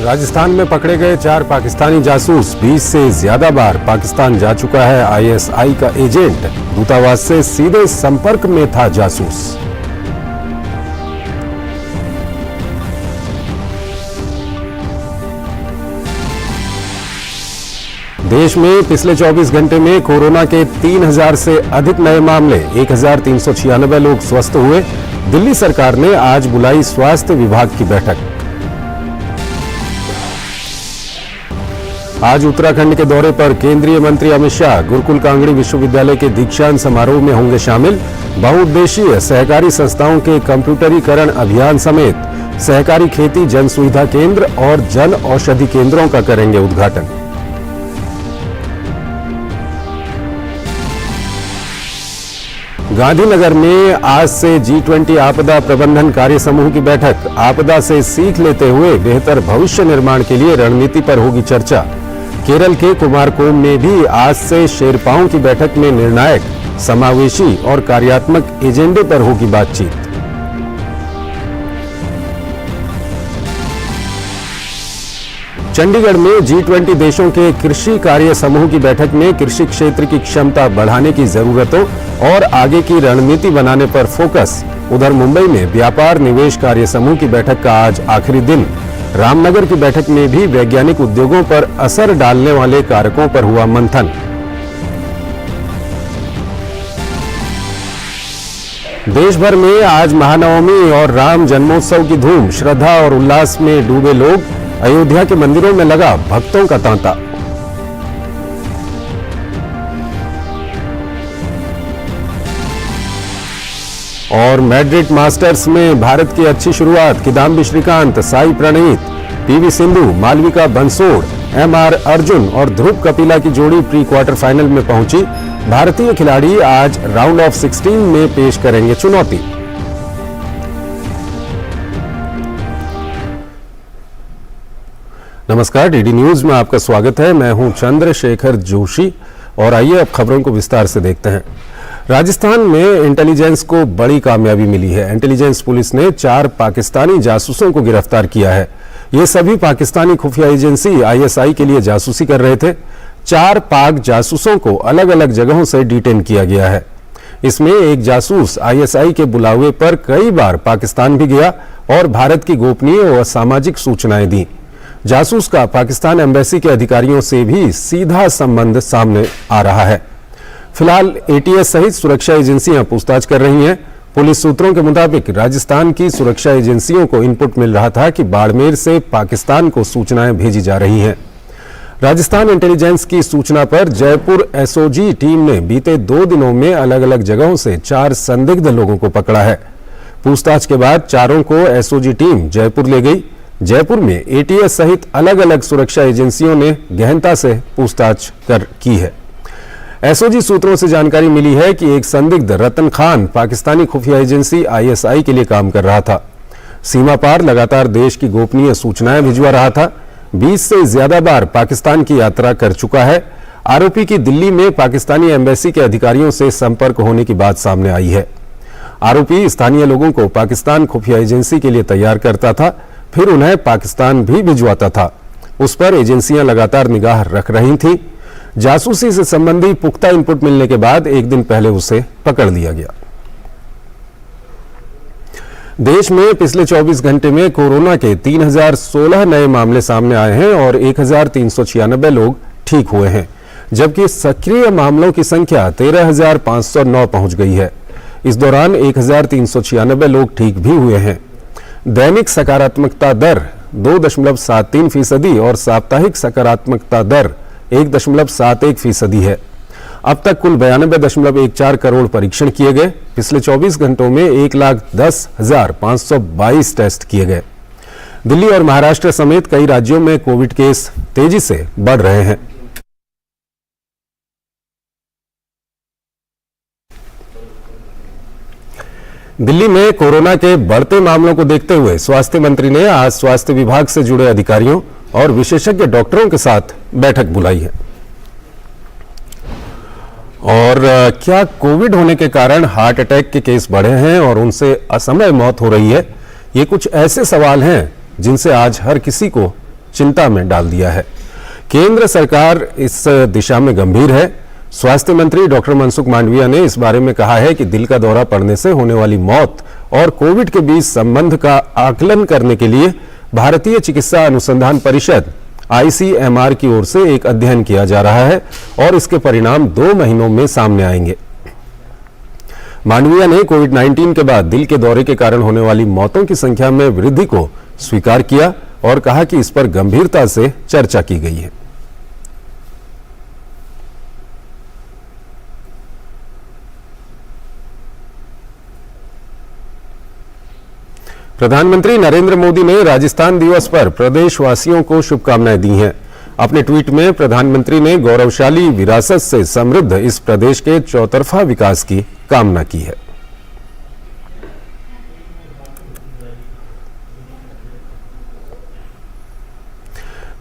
राजस्थान में पकड़े गए 4 पाकिस्तानी जासूस। 20 से ज्यादा बार पाकिस्तान जा चुका है आईएसआई का एजेंट। दूतावास से सीधे संपर्क में था जासूस। देश में पिछले 24 घंटे में कोरोना के 3000 से अधिक नए मामले, 1396 लोग स्वस्थ हुए। दिल्ली सरकार ने आज बुलाई स्वास्थ्य विभाग की बैठक। आज उत्तराखंड के दौरे पर केंद्रीय मंत्री अमित शाह गुरुकुल कांगड़ी विश्वविद्यालय के दीक्षांत समारोह में होंगे शामिल। बहुउद्देशीय सहकारी संस्थाओं के कंप्यूटरीकरण अभियान समेत सहकारी खेती जन सुविधा केंद्र और जन औषधि केंद्रों का करेंगे उद्घाटन। गांधीनगर में आज से G20 आपदा प्रबंधन कार्य समूह की बैठक। आपदा से सीख लेते हुए बेहतर भविष्य निर्माण के लिए रणनीति पर होगी चर्चा। केरल के कुमारकोम में भी आज से शेरपाओं की बैठक में निर्णायक, समावेशी और कार्यात्मक एजेंडे पर होगी बातचीत। चंडीगढ़ में G20 देशों के कृषि कार्य समूह की बैठक में कृषि क्षेत्र की क्षमता बढ़ाने की जरूरतों और आगे की रणनीति बनाने पर फोकस। उधर मुंबई में व्यापार निवेश कार्य समूह की बैठक का आज आखिरी दिन। रामनगर की बैठक में भी वैज्ञानिक उद्योगों पर असर डालने वाले कारकों पर हुआ मंथन। देश भर में आज महानवमी और राम जन्मोत्सव की धूम। श्रद्धा और उल्लास में डूबे लोग। अयोध्या के मंदिरों में लगा भक्तों का तांता। और मैड्रिड मास्टर्स में भारत की अच्छी शुरुआत। किदाम्बी श्रीकांत, साई प्रणीत, पीवी सिंधु, मालविका बंसोड़, एमआर अर्जुन और ध्रुव कपिला की जोड़ी प्री क्वार्टर फाइनल में पहुंची। भारतीय खिलाड़ी आज राउंड ऑफ 16 में पेश करेंगे चुनौती। नमस्कार, डीडी न्यूज में आपका स्वागत है। मैं हूं चंद्रशेखर जोशी और आइए अब खबरों को विस्तार से देखते हैं। राजस्थान में इंटेलिजेंस को बड़ी कामयाबी मिली है। इंटेलिजेंस पुलिस ने 4 पाकिस्तानी जासूसों को गिरफ्तार किया है। ये सभी पाकिस्तानी खुफिया एजेंसी आईएसआई के लिए जासूसी कर रहे थे। 4 पाक जासूसों को अलग अलग जगहों से डिटेन किया गया है। इसमें एक जासूस आईएसआई के बुलावे पर कई बार पाकिस्तान भी गया और भारत की गोपनीय और सामाजिक सूचनाएं दी। जासूस का पाकिस्तान एम्बेसी के अधिकारियों से भी सीधा संबंध सामने आ रहा है। फिलहाल एटीएस सहित सुरक्षा एजेंसियां पूछताछ कर रही हैं। पुलिस सूत्रों के मुताबिक राजस्थान की सुरक्षा एजेंसियों को इनपुट मिल रहा था कि बाड़मेर से पाकिस्तान को सूचनाएं भेजी जा रही हैं। राजस्थान इंटेलिजेंस की सूचना पर जयपुर एसओजी टीम ने बीते 2 दिनों में अलग अलग जगहों से 4 संदिग्ध लोगों को पकड़ा है। पूछताछ के बाद चारों को एसओजी टीम जयपुर ले गई। जयपुर में एटीएस सहित अलग अलग सुरक्षा एजेंसियों ने गहनता से पूछताछ की है। एसओजी सूत्रों से जानकारी मिली है कि एक संदिग्ध रतन खान पाकिस्तानी खुफिया एजेंसी आईएसआई के लिए काम कर रहा था। सीमा पार लगातार देश की गोपनीय सूचनाएं भिजवा रहा था। 20 से ज्यादा बार पाकिस्तान की यात्रा कर चुका है। आरोपी की दिल्ली में पाकिस्तानी एम्बेसी के अधिकारियों से संपर्क होने की बात सामने आई है। आरोपी स्थानीय लोगों को पाकिस्तान खुफिया एजेंसी के लिए तैयार करता था, फिर उन्हें पाकिस्तान भी भिजवाता था। उस पर एजेंसियां लगातार निगाह रख रही थीं। जासूसी से संबंधी पुख्ता इनपुट मिलने के बाद एक दिन पहले उसे पकड़ लिया गया। देश में पिछले 24 घंटे में कोरोना के 3016 नए मामले सामने आए हैं और 1396 लोग ठीक हुए हैं, जबकि सक्रिय मामलों की संख्या 13509 पहुंच गई है। इस दौरान 1396 लोग ठीक भी हुए हैं। दैनिक सकारात्मकता दर 2.73% और साप्ताहिक सकारात्मकता दर 1.71% है। अब तक कुल 92.14 करोड़ परीक्षण किए गए। पिछले 24 घंटों में 1,10,522 टेस्ट किए गए। दिल्ली और महाराष्ट्र समेत कई राज्यों में कोविड केस तेजी से बढ़ रहे हैं। दिल्ली में कोरोना के बढ़ते मामलों को देखते हुए स्वास्थ्य मंत्री ने आज स्वास्थ्य विभाग से जुड़े अधिकारियों और विशेषज्ञ डॉक्टरों के साथ बैठक बुलाई है। और क्या कोविड होने के कारण हार्ट अटैक के केस बढ़े हैं और उनसे असमय मौत हो रही है? ये कुछ ऐसे सवाल हैं जिनसे आज हर किसी को चिंता में डाल दिया है। केंद्र सरकार इस दिशा में गंभीर है। स्वास्थ्य मंत्री डॉक्टर मनसुख मांडविया ने इस बारे में कहा है कि दिल का दौरा पड़ने से होने वाली मौत और कोविड के बीच संबंध का आकलन करने के लिए भारतीय चिकित्सा अनुसंधान परिषद ICMR की ओर से एक अध्ययन किया जा रहा है और इसके परिणाम 2 महीनों में सामने आएंगे। मांडविया ने कोविड-19 के बाद दिल के दौरे के कारण होने वाली मौतों की संख्या में वृद्धि को स्वीकार किया और कहा कि इस पर गंभीरता से चर्चा की गई है। प्रधानमंत्री नरेंद्र मोदी ने राजस्थान दिवस पर प्रदेशवासियों को शुभकामनाएं दी हैं। अपने ट्वीट में प्रधानमंत्री ने गौरवशाली विरासत से समृद्ध इस प्रदेश के चौतरफा विकास की कामना की है।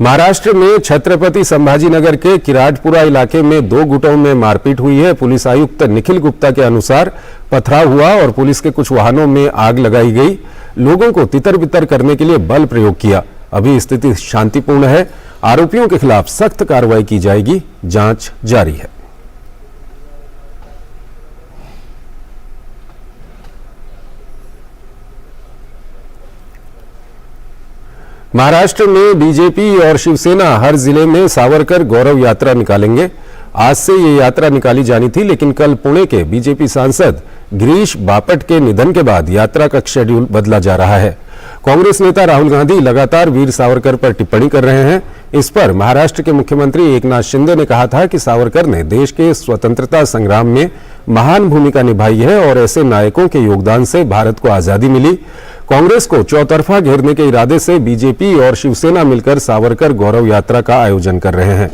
महाराष्ट्र में छत्रपति संभाजीनगर के किराटपुरा इलाके में 2 गुटों में मारपीट हुई है। पुलिस आयुक्त निखिल गुप्ता के अनुसार पथराव हुआ और पुलिस के कुछ वाहनों में आग लगाई गई। लोगों को तितर-बितर करने के लिए बल प्रयोग किया। अभी स्थिति शांतिपूर्ण है। आरोपियों के खिलाफ सख्त कार्रवाई की जाएगी। जांच जारी है। महाराष्ट्र में बीजेपी और शिवसेना हर जिले में सावरकर गौरव यात्रा निकालेंगे। आज से ये यात्रा निकाली जानी थी, लेकिन कल पुणे के बीजेपी सांसद गिरीश बापट के निधन के बाद यात्रा का शेड्यूल बदला जा रहा है। कांग्रेस नेता राहुल गांधी लगातार वीर सावरकर पर टिप्पणी कर रहे हैं। इस पर महाराष्ट्र के मुख्यमंत्री एकनाथ शिंदे ने कहा था कि सावरकर ने देश के स्वतंत्रता संग्राम में महान भूमिका निभाई है और ऐसे नायकों के योगदान से भारत को आजादी मिली। कांग्रेस को चौतरफा घेरने के इरादे से बीजेपी और शिवसेना मिलकर सावरकर गौरव यात्रा का आयोजन कर रहे हैं।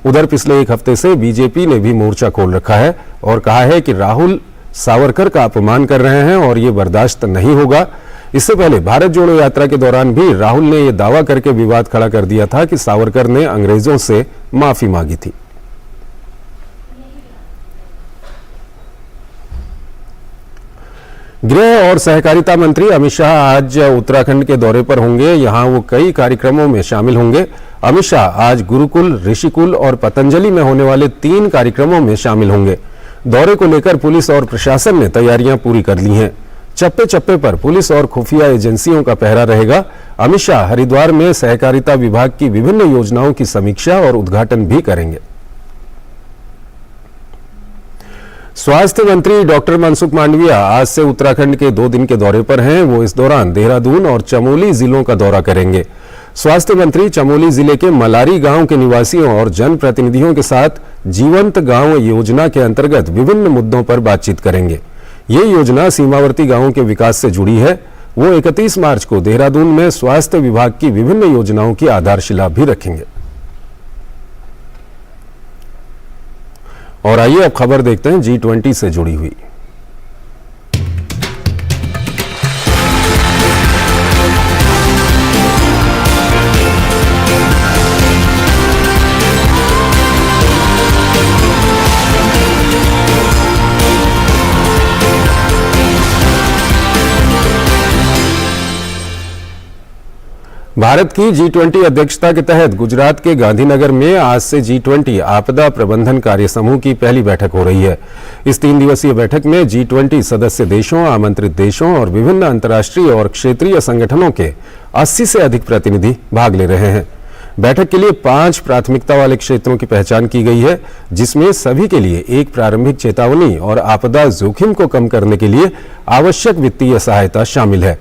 उधर पिछले एक हफ्ते से बीजेपी ने भी मोर्चा खोल रखा है और कहा है कि राहुल सावरकर का अपमान कर रहे हैं और ये बर्दाश्त नहीं होगा। इससे पहले भारत जोड़ो यात्रा के दौरान भी राहुल ने यह दावा करके विवाद खड़ा कर दिया था कि सावरकर ने अंग्रेजों से माफी मांगी थी। गृह और सहकारिता मंत्री अमित शाह आज उत्तराखंड के दौरे पर होंगे। यहां वो कई कार्यक्रमों में शामिल होंगे। अमित शाह आज गुरुकुल, ऋषिकुल और पतंजलि में होने वाले 3 कार्यक्रमों में शामिल होंगे। दौरे को लेकर पुलिस और प्रशासन ने तैयारियां पूरी कर ली हैं। चप्पे चप्पे पर पुलिस और खुफिया एजेंसियों का पहरा रहेगा। अमित शाह हरिद्वार में सहकारिता विभाग की विभिन्न योजनाओं की समीक्षा और उद्घाटन भी करेंगे। स्वास्थ्य मंत्री डॉक्टर मनसुख मांडविया आज से उत्तराखंड के 2 दिन के दौरे पर हैं। वो इस दौरान देहरादून और चमोली जिलों का दौरा करेंगे। स्वास्थ्य मंत्री चमोली जिले के मलारी गांव के निवासियों और जनप्रतिनिधियों के साथ जीवंत गांव योजना के अंतर्गत विभिन्न मुद्दों पर बातचीत करेंगे। ये योजना सीमावर्ती गांवों के विकास से जुड़ी है। वो 31 मार्च को देहरादून में स्वास्थ्य विभाग की विभिन्न योजनाओं की आधारशिला भी रखेंगे। और आइए अब खबर देखते हैं G20 से जुड़ी हुई। भारत की G20 अध्यक्षता के तहत गुजरात के गांधीनगर में आज से G20 आपदा प्रबंधन कार्य समूह की पहली बैठक हो रही है। इस 3 दिवसीय बैठक में G20 सदस्य देशों, आमंत्रित देशों और विभिन्न अंतर्राष्ट्रीय और क्षेत्रीय संगठनों के 80 से अधिक प्रतिनिधि भाग ले रहे हैं। बैठक के लिए 5 प्राथमिकता वाले क्षेत्रों की पहचान की गई है, जिसमें सभी के लिए एक प्रारंभिक चेतावनी और आपदा जोखिम को कम करने के लिए आवश्यक वित्तीय सहायता शामिल है।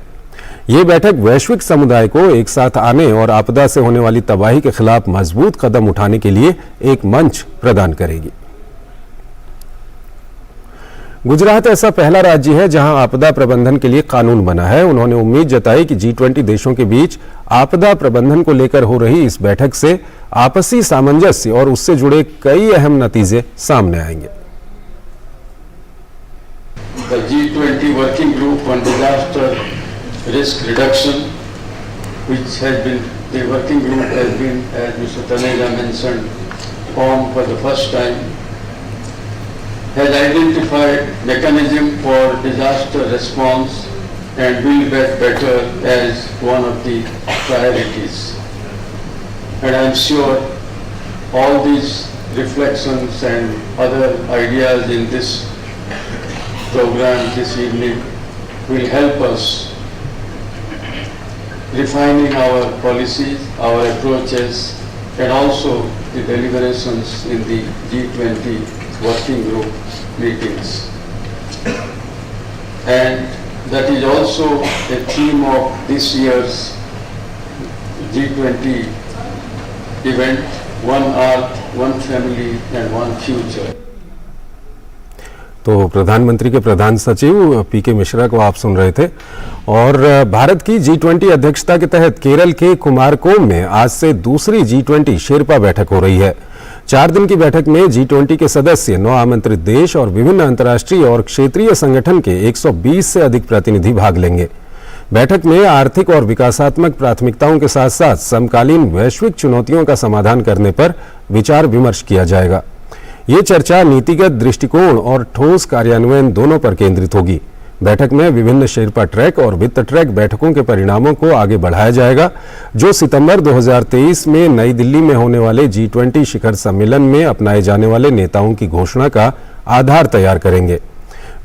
ये बैठक वैश्विक समुदाय को एक साथ आने और आपदा से होने वाली तबाही के खिलाफ मजबूत कदम उठाने के लिए एक मंच प्रदान करेगी। गुजरात ऐसा पहला राज्य है जहां आपदा प्रबंधन के लिए कानून बना है। उन्होंने उम्मीद जताई कि G20 देशों के बीच आपदा प्रबंधन को लेकर हो रही इस बैठक से आपसी सामंजस्य और उससे जुड़े कई अहम नतीजे सामने आएंगे। The G20 working group on disaster risk reduction, which has been, the working group has been, as Mr. Taneja mentioned, formed for the first time, has identified mechanism for disaster response and will get better as one of the priorities. and I am sure all these reflections and other ideas in this program this evening will help us refining our policies, our approaches, and also the deliberations in the G20 working group meetings. And that is also a theme of this year's G20 event, One Earth, One Family and One Future. तो प्रधानमंत्री के प्रधान सचिव पीके मिश्रा को आप सुन रहे थे। और भारत की G20 अध्यक्षता के तहत केरल के कुमारकोम में आज से दूसरी G20 शेरपा बैठक हो रही है। 4 दिन की बैठक में G20 के सदस्य, 9 आमंत्रित देश और विभिन्न अंतर्राष्ट्रीय और क्षेत्रीय संगठन के 120 से अधिक प्रतिनिधि भाग लेंगे। बैठक में आर्थिक और विकासात्मक प्राथमिकताओं के साथ साथ समकालीन वैश्विक चुनौतियों का समाधान करने पर विचार विमर्श किया जाएगा। ये चर्चा नीतिगत दृष्टिकोण और ठोस कार्यान्वयन दोनों पर केंद्रित होगी। बैठक में विभिन्न शेरपा ट्रैक और वित्त ट्रैक बैठकों के परिणामों को आगे बढ़ाया जाएगा, जो सितंबर 2023 में नई दिल्ली में होने वाले G20 शिखर सम्मेलन में अपनाए जाने वाले नेताओं की घोषणा का आधार तैयार करेंगे।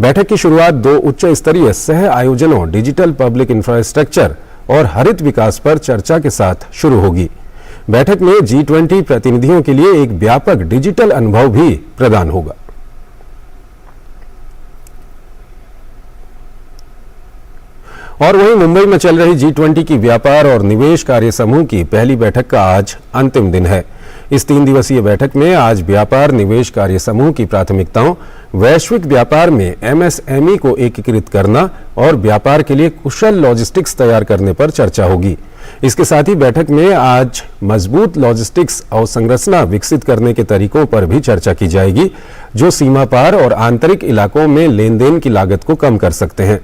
बैठक की शुरुआत 2 उच्च स्तरीय सह आयोजनों, डिजिटल पब्लिक इंफ्रास्ट्रक्चर और हरित विकास पर चर्चा के साथ शुरू होगी। बैठक में G20 प्रतिनिधियों के लिए एक व्यापक डिजिटल अनुभव भी प्रदान होगा। और वहीं मुंबई में चल रही G20 की व्यापार और निवेश कार्य समूह की पहली बैठक का आज अंतिम दिन है। इस 3 दिवसीय बैठक में आज व्यापार निवेश कार्य समूह की प्राथमिकताओं, वैश्विक व्यापार में MSME को एकीकृत करना और व्यापार के लिए कुशल लॉजिस्टिक्स तैयार करने पर चर्चा होगी। इसके साथ ही बैठक में आज मजबूत लॉजिस्टिक्स अवसंरचना विकसित करने के तरीकों पर भी चर्चा की जाएगी, जो सीमा पार और आंतरिक इलाकों में लेन देन की लागत को कम कर सकते हैं।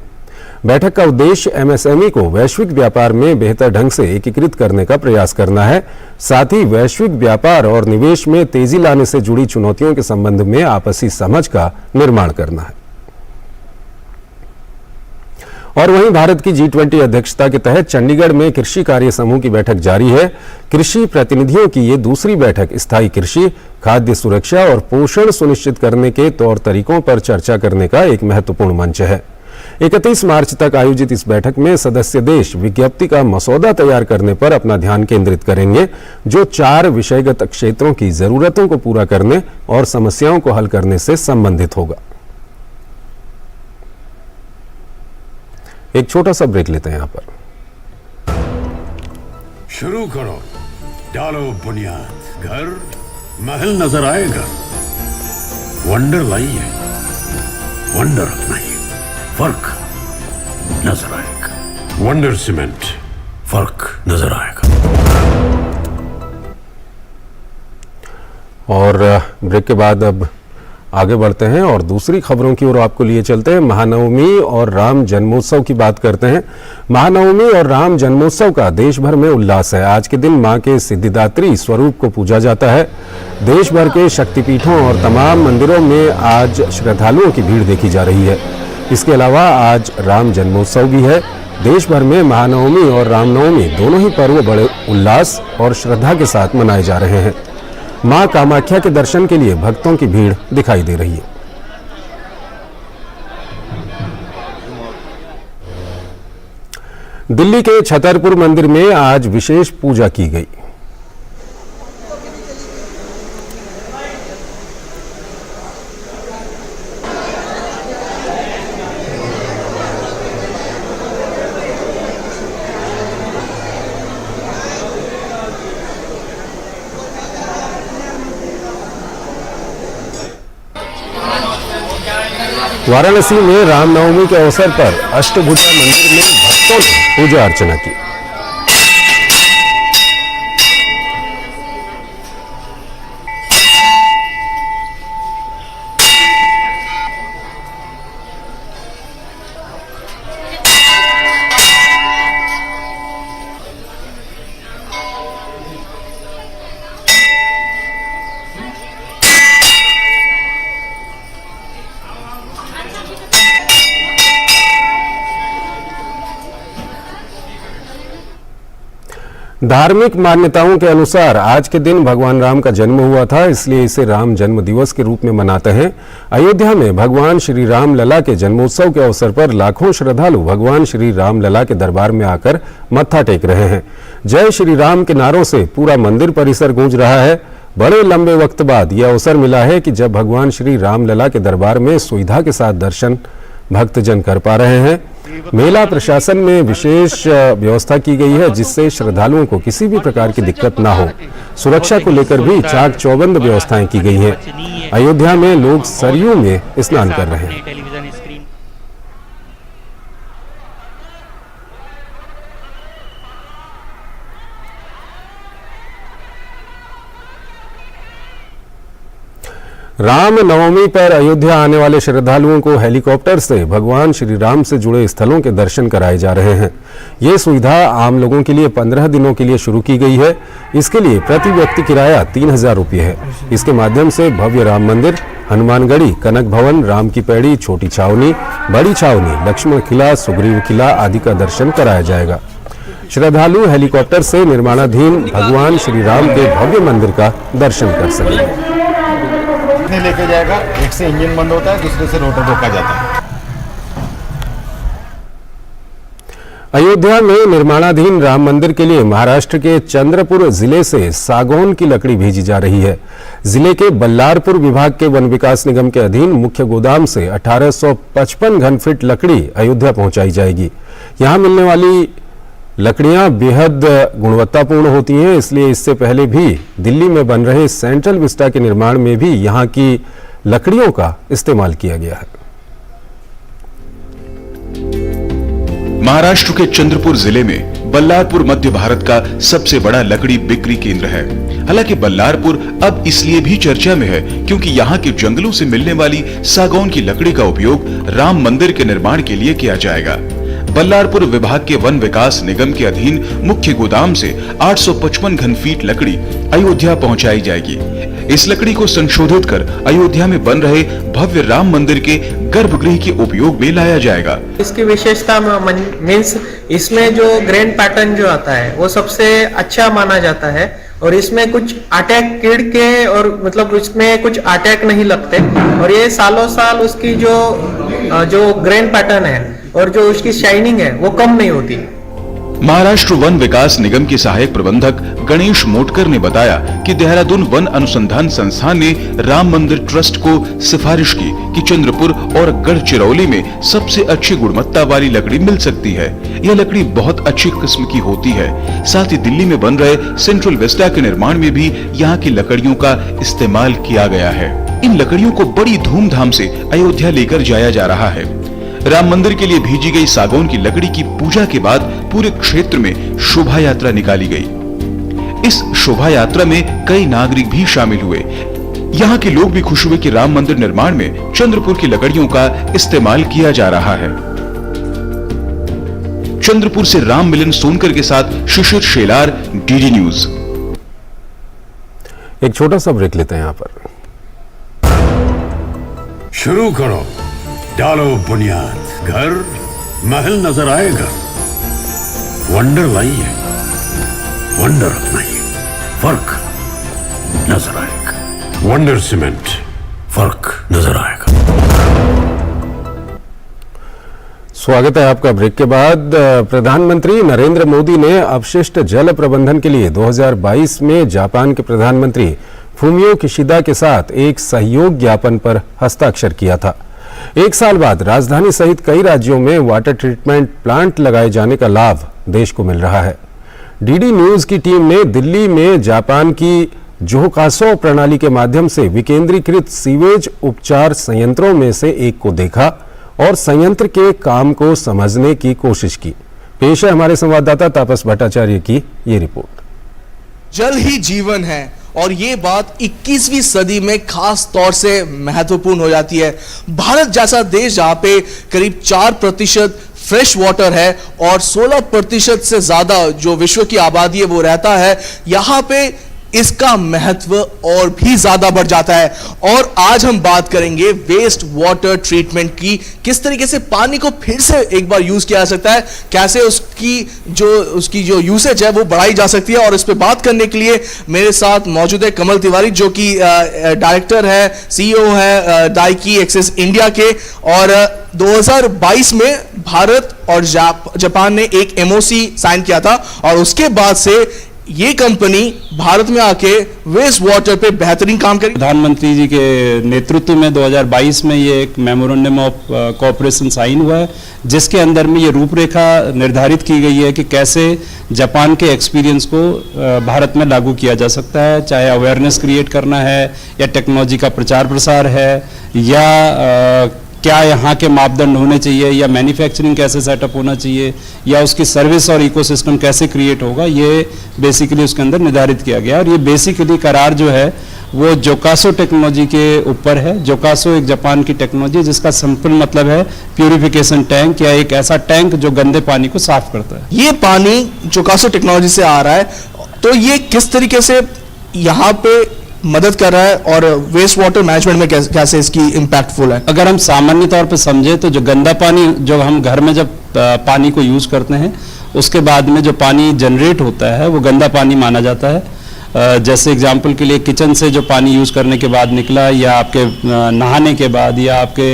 बैठक का उद्देश्य MSME को वैश्विक व्यापार में बेहतर ढंग से एकीकृत करने का प्रयास करना है। साथ ही वैश्विक व्यापार और निवेश में तेजी लाने से जुड़ी चुनौतियों के संबंध में आपसी समझ का निर्माण करना है। और वहीं भारत की G20 अध्यक्षता के तहत चंडीगढ़ में कृषि कार्य समूह की बैठक जारी है। कृषि प्रतिनिधियों की ये दूसरी बैठक स्थायी कृषि, खाद्य सुरक्षा और पोषण सुनिश्चित करने के तौर तरीकों पर चर्चा करने का एक महत्वपूर्ण मंच है। 31 मार्च तक आयोजित इस बैठक में सदस्य देश विज्ञप्ति का मसौदा तैयार करने पर अपना ध्यान केंद्रित करेंगे, जो 4 विषयगत क्षेत्रों की जरूरतों को पूरा करने और समस्याओं को हल करने से संबंधित होगा। एक छोटा सा ब्रेक लेते हैं यहां पर। शुरू करो, डालो बुनियाद, घर महल नजर आएगा। वंडर लाइए, वंडर अपनाइए, फर्क नजर आएगा। वंडर सीमेंट, फर्क नजर आएगा। और ब्रेक के बाद अब आगे बढ़ते हैं और दूसरी खबरों की ओर आपको लिए चलते हैं। महानवमी और राम जन्मोत्सव की बात करते हैं। महानवमी और राम जन्मोत्सव का देश भर में उल्लास है। आज के दिन मां के सिद्धिदात्री स्वरूप को पूजा जाता है। देश भर के शक्तिपीठों और तमाम मंदिरों में आज श्रद्धालुओं की भीड़ देखी जा रही है। इसके अलावा आज राम जन्मोत्सव भी है। देश भर में महानवमी और रामनवमी दोनों ही पर्व बड़े उल्लास और श्रद्धा के साथ मनाए जा रहे हैं। मां कामाख्या के दर्शन के लिए भक्तों की भीड़ दिखाई दे रही है। दिल्ली के छतरपुर मंदिर में आज विशेष पूजा की गई। वाराणसी में रामनवमी के अवसर पर अष्टभुजा मंदिर में भक्तों ने पूजा अर्चना की। धार्मिक मान्यताओं के अनुसार आज के दिन भगवान राम का जन्म हुआ था, इसलिए इसे राम जन्म दिवस के रूप में मनाते हैं। अयोध्या में भगवान श्री राम लला के जन्मोत्सव के अवसर पर लाखों श्रद्धालु भगवान श्री राम लला के दरबार में आकर मत्था टेक रहे हैं। जय श्री राम के नारों से पूरा मंदिर परिसर गूंज रहा है। बड़े लंबे वक्त बाद यह अवसर मिला है कि जब भगवान श्री राम लला के दरबार में सुविधा के साथ दर्शन भक्तजन कर पा रहे हैं। मेला प्रशासन में विशेष व्यवस्था की गई है, जिससे श्रद्धालुओं को किसी भी प्रकार की दिक्कत ना हो। सुरक्षा को लेकर भी चाक चौबंद व्यवस्थाएं की गई हैं। अयोध्या में लोग सरयू में स्नान कर रहे हैं। राम नवमी पर अयोध्या आने वाले श्रद्धालुओं को हेलीकॉप्टर से भगवान श्री राम से जुड़े स्थलों के दर्शन कराए जा रहे हैं। ये सुविधा आम लोगों के लिए 15 दिनों के लिए शुरू की गई है। इसके लिए प्रति व्यक्ति किराया 3000 रुपये है। इसके माध्यम से भव्य राम मंदिर, हनुमानगढ़ी, कनक भवन, राम की पैड़ी, छोटी छावनी, बड़ी छावनी, लक्ष्मण किला, सुग्रीव किला आदि का दर्शन कराया जाएगा। श्रद्धालु हेलीकॉप्टर से निर्माणाधीन भगवान श्री राम के भव्य मंदिर का दर्शन कर सकेंगे। लेके जाएगा, एक से इंजन बंद होता है, दूसरे से रोटर रोका जाता है। अयोध्या में निर्माणाधीन राम मंदिर के लिए महाराष्ट्र के चंद्रपुर जिले से सागौन की लकड़ी भेजी जा रही है। जिले के बल्लारपुर विभाग के वन विकास निगम के अधीन मुख्य गोदाम से 1855 घन फीट लकड़ी अयोध्या पहुंचाई जाएगी। यहां मिलने वाली लकड़ियां बेहद गुणवत्तापूर्ण होती हैं, इसलिए इससे पहले भी दिल्ली में बन रहे सेंट्रल विस्टा के निर्माण में भी यहां की लकड़ियों का इस्तेमाल किया गया है। महाराष्ट्र के चंद्रपुर जिले में बल्लारपुर मध्य भारत का सबसे बड़ा लकड़ी बिक्री केंद्र है। हालांकि बल्लारपुर अब इसलिए भी चर्चा में है क्योंकि यहाँ के जंगलों से मिलने वाली सागौन की लकड़ी का उपयोग राम मंदिर के निर्माण के लिए किया जाएगा। बल्लारपुर विभाग के वन विकास निगम के अधीन मुख्य गोदाम से 855 घन फीट लकड़ी अयोध्या पहुंचाई जाएगी। इस लकड़ी को संशोधित कर अयोध्या में बन रहे भव्य राम मंदिर के गर्भगृह के उपयोग में लाया जाएगा। इसकी विशेषता मीन्स इसमें जो ग्रेन पैटर्न जो आता है वो सबसे अच्छा माना जाता है और इसमें कुछ अटैक कीड़ के और मतलब इसमें कुछ अटैक नहीं लगते और ये सालों साल उसकी जो ग्रेन पैटर्न है और जो उसकी शाइनिंग है वो कम नहीं होती। महाराष्ट्र वन विकास निगम के सहायक प्रबंधक गणेश मोटकर ने बताया कि देहरादून वन अनुसंधान संस्थान ने राम मंदिर ट्रस्ट को सिफारिश की कि चंद्रपुर और गढ़चिरौली में सबसे अच्छी गुणवत्ता वाली लकड़ी मिल सकती है। यह लकड़ी बहुत अच्छी किस्म की होती है। साथ ही दिल्ली में बन रहे सेंट्रल विस्टा के निर्माण में भी यहाँ की लकड़ियों का इस्तेमाल किया गया है। इन लकड़ियों को बड़ी धूमधाम से अयोध्या लेकर जाया जा रहा है। राम मंदिर के लिए भेजी गई सागौन की लकड़ी की पूजा के बाद पूरे क्षेत्र में शोभा यात्रा निकाली गई। इस शोभा यात्रा में कई नागरिक भी शामिल हुए। यहाँ के लोग भी खुश हुए कि राम मंदिर निर्माण में चंद्रपुर की लकड़ियों का इस्तेमाल किया जा रहा है। चंद्रपुर से राम मिलन सोनकर के साथ शिशिर शेलार, डीडी न्यूज। एक छोटा सा ब्रेक लेते हैं यहाँ पर। शुरू करो, डालो बुनियाद, घर महल नजर आएगा। वंडर लाइए, वंडर अपनाइए, फर्क नजर आएगा। वंडर सीमेंट, फर्क नजर आएगा। स्वागत है आपका ब्रेक के बाद। प्रधानमंत्री नरेंद्र मोदी ने अपशिष्ट जल प्रबंधन के लिए 2022 में जापान के प्रधानमंत्री फूमियो किशिदा के साथ एक सहयोग ज्ञापन पर हस्ताक्षर किया था। एक साल बाद राजधानी सहित कई राज्यों में वाटर ट्रीटमेंट प्लांट लगाए जाने का लाभ देश को मिल रहा है। डीडी न्यूज की टीम ने दिल्ली में जापान की जोहकासो प्रणाली के माध्यम से विकेंद्रीकृत सीवेज उपचार संयंत्रों में से एक को देखा और संयंत्र के काम को समझने की कोशिश की। पेश है हमारे संवाददाता तापस भट्टाचार्य की ये रिपोर्ट। जल ही जीवन है और ये बात 21वीं सदी में खास तौर से महत्वपूर्ण हो जाती है। भारत जैसा देश जहां पे करीब 4% फ्रेश वाटर है और 16% से ज्यादा जो विश्व की आबादी है वो रहता है, यहाँ पे इसका महत्व और भी ज्यादा बढ़ जाता है। और आज हम बात करेंगे वेस्ट वाटर ट्रीटमेंट की, किस तरीके से पानी को फिर से एक बार यूज किया जा सकता है, कैसे उसकी जो यूसेज है वो बढ़ाई जा सकती है। और इस पे बात करने के लिए मेरे साथ मौजूद है कमल तिवारी, जो कि डायरेक्टर है, सीईओ है डाइकी एक्सेस इंडिया के। और 2022 में भारत और जापान ने एक एमओसी साइन किया था और उसके बाद से ये कंपनी भारत में आके वेस्ट वाटर पे बेहतरीन काम करी। प्रधानमंत्री जी के नेतृत्व में 2022 में ये एक मेमोरेंडम ऑफ कोऑपरेशन साइन हुआ है, जिसके अंदर में ये रूपरेखा निर्धारित की गई है कि कैसे जापान के एक्सपीरियंस को भारत में लागू किया जा सकता है, चाहे अवेयरनेस क्रिएट करना है या टेक्नोलॉजी का प्रचार प्रसार है या क्या यहाँ के मापदंड होने चाहिए या मैन्युफैक्चरिंग कैसे सेटअप होना चाहिए या उसकी सर्विस और इकोसिस्टम कैसे क्रिएट होगा, ये बेसिकली उसके अंदर निर्धारित किया गया। और ये बेसिकली करार जो है वो जोकासो टेक्नोलॉजी के ऊपर है। जोकासो एक जापान की टेक्नोलॉजी जिसका सिंपल मतलब है प्यूरिफिकेशन टैंक या एक ऐसा टैंक जो गंदे पानी को साफ करता है। ये पानी जोकासो टेक्नोलॉजी से आ रहा है, तो ये किस तरीके से यहाँ पे मदद कर रहा है और वेस्ट वाटर मैनेजमेंट में कैसे इसकी इम्पैक्टफुल है? अगर हम सामान्य तौर पर समझे तो जो गंदा पानी जो हम घर में जब पानी को यूज करते हैं उसके बाद में जो पानी जनरेट होता है वो गंदा पानी माना जाता है। जैसे एग्जांपल के लिए किचन से जो पानी यूज करने के बाद निकला या आपके नहाने के बाद या आपके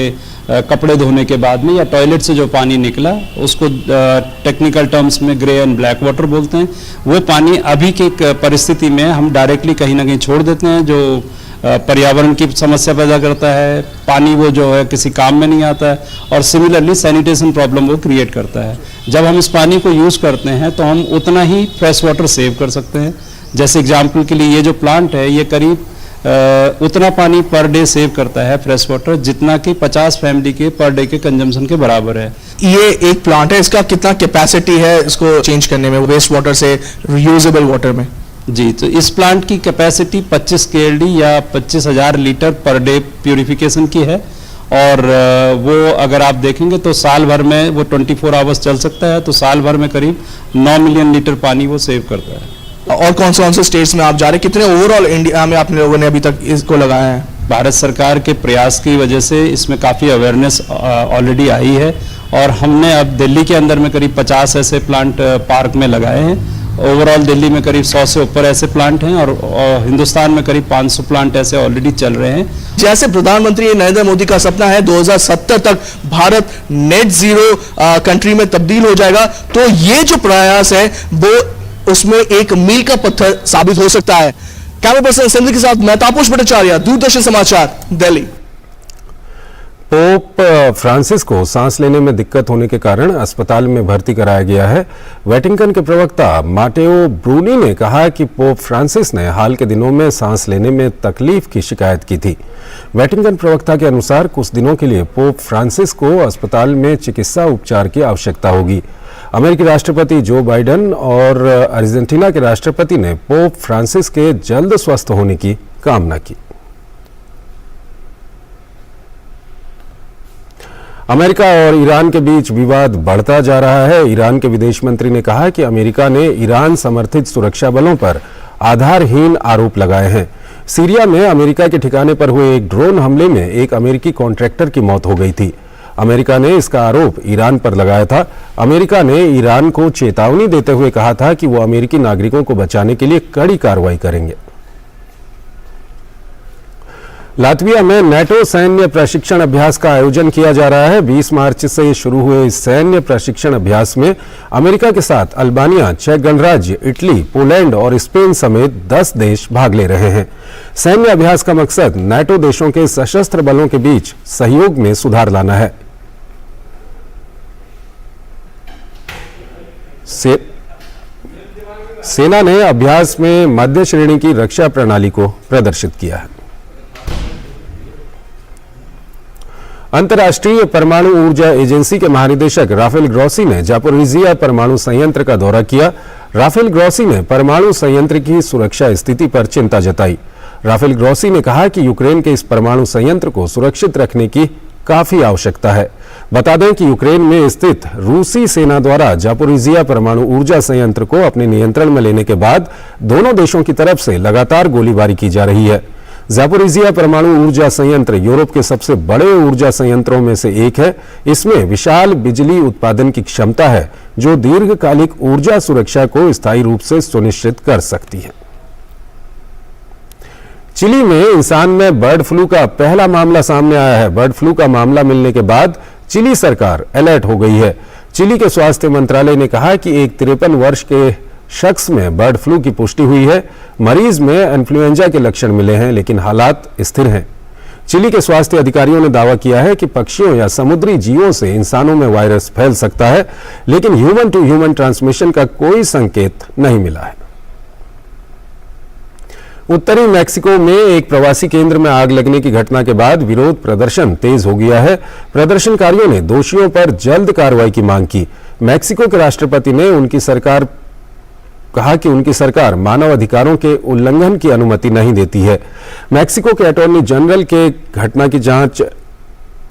कपड़े धोने के बाद में या टॉयलेट से जो पानी निकला उसको टेक्निकल टर्म्स में ग्रे एंड ब्लैक वाटर बोलते हैं। वो पानी अभी की परिस्थिति में हम डायरेक्टली कहीं ना कहीं छोड़ देते हैं, जो पर्यावरण की समस्या पैदा करता है, पानी वो जो है किसी काम में नहीं आता है और सिमिलरली सैनिटेशन प्रॉब्लम वो क्रिएट करता है। जब हम इस पानी को यूज़ करते हैं तो हम उतना ही फ्रेश वाटर सेव कर सकते हैं। जैसे एग्जाम्पल के लिए ये जो प्लांट है ये करीब उतना पानी पर डे सेव करता है फ्रेश वाटर जितना कि 50 फैमिली के पर डे के कंजम्पशन के बराबर है। ये एक प्लांट है, इसका कितना कैपेसिटी है इसको चेंज करने में वेस्ट वाटर से यूजेबल वाटर में? जी, तो इस प्लांट की कैपेसिटी 25 KLD या 25,000 लीटर पर डे प्यूरिफिकेशन की है और वो अगर आप देखेंगे तो साल भर में वो 24 आवर्स चल सकता है, तो साल भर में करीब 9 मिलियन लीटर पानी वो सेव करता है। और कौन से स्टेट्स में आप जा रहे हैं, कितने ओवरऑल इंडिया में आपने लोगों ने अभी तक इसको लगाया है? भारत सरकार के प्रयास की वजह से इसमें काफ़ी अवेयरनेस ऑलरेडी आई है और हमने अब दिल्ली के अंदर में करीब 50 ऐसे प्लांट पार्क में लगाए हैं। ओवरऑल दिल्ली में करीब 100 से ऊपर ऐसे प्लांट हैं और हिंदुस्तान में करीब 500 प्लांट ऐसे ऑलरेडी चल रहे हैं। जैसे प्रधानमंत्री नरेंद्र मोदी का सपना है 2070 तक भारत नेट जीरो कंट्री में तब्दील हो जाएगा, तो ये जो प्रयास है वो उसमें एक मील का पत्थर साबित हो सकता है। कैमरा पर्सन संधि के साथ मैं तापस भट्टाचार्य, दूरदर्शन समाचार, दिल्ली। पोप फ्रांसिस को सांस लेने में दिक्कत होने के कारण अस्पताल में भर्ती कराया गया है। वेटिकन के प्रवक्ता माटेओ ब्रूनी ने कहा कि पोप फ्रांसिस ने हाल के दिनों में सांस लेने में तकलीफ की शिकायत की थी। वेटिकन प्रवक्ता के अनुसार कुछ दिनों के लिए पोप फ्रांसिस को अस्पताल में चिकित्सा उपचार की आवश्यकता होगी। अमेरिकी राष्ट्रपति जो बाइडेन और अर्जेंटीना के राष्ट्रपति ने पोप फ्रांसिस के जल्द स्वस्थ होने की कामना की। अमेरिका और ईरान के बीच विवाद बढ़ता जा रहा है। ईरान के विदेश मंत्री ने कहा कि अमेरिका ने ईरान समर्थित सुरक्षा बलों पर आधारहीन आरोप लगाए हैं। सीरिया में अमेरिका के ठिकाने पर हुए एक ड्रोन हमले में एक अमेरिकी कॉन्ट्रैक्टर की मौत हो गई थी। अमेरिका ने इसका आरोप ईरान पर लगाया था। अमेरिका ने ईरान को चेतावनी देते हुए कहा था कि वो अमेरिकी नागरिकों को बचाने के लिए कड़ी कार्रवाई करेंगे। लातविया में नाटो सैन्य प्रशिक्षण अभ्यास का आयोजन किया जा रहा है। 20 मार्च से शुरू हुए इस सैन्य प्रशिक्षण अभ्यास में अमेरिका के साथ अल्बानिया, चेक गणराज्य, इटली, पोलैंड और स्पेन समेत 10 देश भाग ले रहे हैं। सैन्य अभ्यास का मकसद नाटो देशों के सशस्त्र बलों के बीच सहयोग में सुधार लाना है। सेना ने अभ्यास में मध्य श्रेणी की रक्षा प्रणाली को प्रदर्शित किया है। अंतर्राष्ट्रीय परमाणु ऊर्जा एजेंसी के महानिदेशक राफेल ग्रॉसी ने जापोरिजिया परमाणु संयंत्र का दौरा किया। राफेल ग्रॉसी ने परमाणु संयंत्र की सुरक्षा स्थिति पर चिंता जताई। राफेल ग्रॉसी ने कहा कि यूक्रेन के इस परमाणु संयंत्र को सुरक्षित रखने की काफी आवश्यकता है। बता दें कि यूक्रेन में स्थित रूसी सेना द्वारा जापोरिजिया परमाणु ऊर्जा संयंत्र को अपने नियंत्रण में लेने के बाद दोनों देशों की तरफ से लगातार गोलीबारी की जा रही है। जापोरिजिया परमाणु ऊर्जा संयंत्र यूरोप के सबसे बड़े ऊर्जा संयंत्रों में से एक है। इसमें विशाल बिजली उत्पादन की क्षमता है जो दीर्घकालिक ऊर्जा सुरक्षा को स्थायी रूप से सुनिश्चित कर सकती है। चिली में इंसान में बर्ड फ्लू का पहला मामला सामने आया है। बर्ड फ्लू का मामला मिलने के बाद चिली सरकार अलर्ट हो गई है। चिली के स्वास्थ्य मंत्रालय ने कहा कि एक 53 वर्ष के शख्स में बर्ड फ्लू की पुष्टि हुई है। मरीज में इन्फ्लुएंजा के लक्षण मिले हैं लेकिन हालात स्थिर हैं। चिली के स्वास्थ्य अधिकारियों ने दावा किया है कि पक्षियों या समुद्री जीवों से इंसानों में वायरस फैल सकता है, लेकिन ह्यूमन टू ह्यूमन ट्रांसमिशन का कोई संकेत नहीं मिला है। उत्तरी मैक्सिको में एक प्रवासी केंद्र में आग लगने की घटना के बाद विरोध प्रदर्शन तेज हो गया है। प्रदर्शनकारियों ने दोषियों पर जल्द कार्रवाई की मांग की। मैक्सिको के राष्ट्रपति ने कहा कि उनकी सरकार मानव अधिकारों के उल्लंघन की अनुमति नहीं देती है। मैक्सिको के अटॉर्नी जनरल के घटना की जांच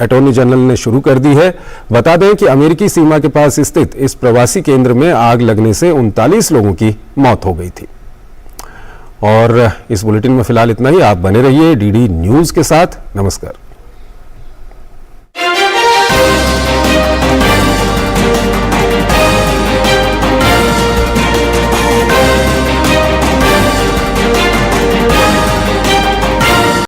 अटॉर्नी जनरल ने शुरू कर दी है। बता दें कि अमेरिकी सीमा के पास स्थित इस प्रवासी केंद्र में आग लगने से 39 लोगों की मौत हो गई थी। और इस बुलेटिन में फिलहाल इतना ही। आप बने रहिए डीडी न्यूज के साथ। नमस्कार।